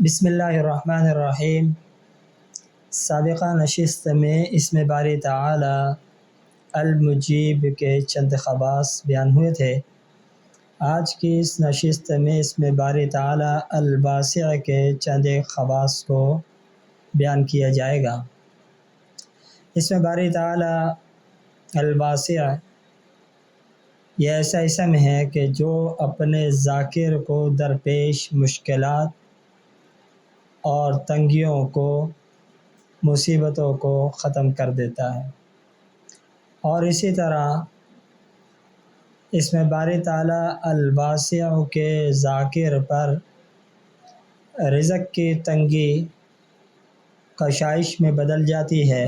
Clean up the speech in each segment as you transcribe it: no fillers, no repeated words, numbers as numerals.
بسم اللہ الرحمن الرحیم۔ سابقہ نشست میں اسم باری تعالی المجیب کے چند خواص بیان ہوئے تھے۔ آج کی اس نشست میں اسم باری تعالی الواسع کے چند خواص کو بیان کیا جائے گا۔ اسم باری تعالی الواسع یہ ایسا اسم ہے کہ جو اپنے ذاکر کو درپیش مشکلات اور تنگیوں کو، مصیبتوں کو ختم کر دیتا ہے، اور اسی طرح اسم باری تعالی الواسع کے ذاکر پر رزق کی تنگی کشائش میں بدل جاتی ہے،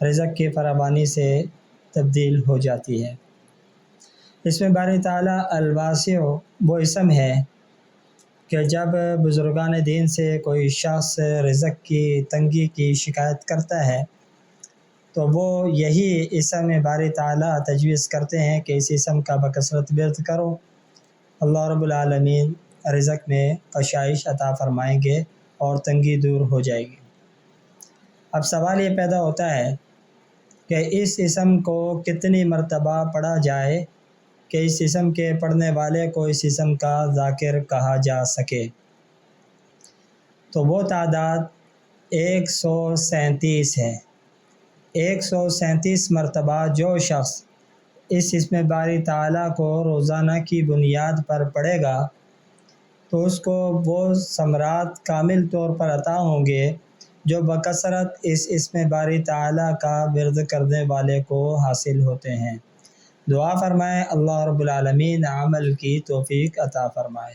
رزق کی فراوانی سے تبدیل ہو جاتی ہے۔ اسم باری تعالی الواسع وہ اسم ہے کہ جب بزرگان دین سے کوئی شخص رزق کی تنگی کی شکایت کرتا ہے تو وہ یہی اسم باری تعالی تجویز کرتے ہیں کہ اس اسم کا بکثرت ورد کرو، اللہ رب العالمین رزق میں کشائش عطا فرمائیں گے اور تنگی دور ہو جائے گی۔ اب سوال یہ پیدا ہوتا ہے کہ اس اسم کو کتنی مرتبہ پڑھا جائے کہ اس اسم کے پڑھنے والے کو اس اسم کا ذاکر کہا جا سکے؟ تو وہ تعداد 137 ہے۔ 137 مرتبہ جو شخص اس اسم باری تعالی کو روزانہ کی بنیاد پر پڑھے گا تو اس کو وہ ثمرات کامل طور پر عطا ہوں گے جو بکثرت اس اسم باری تعالی کا ورد کرنے والے کو حاصل ہوتے ہیں۔ دعا فرمائیں اللہ رب العالمین عمل کی توفیق عطا فرمائے۔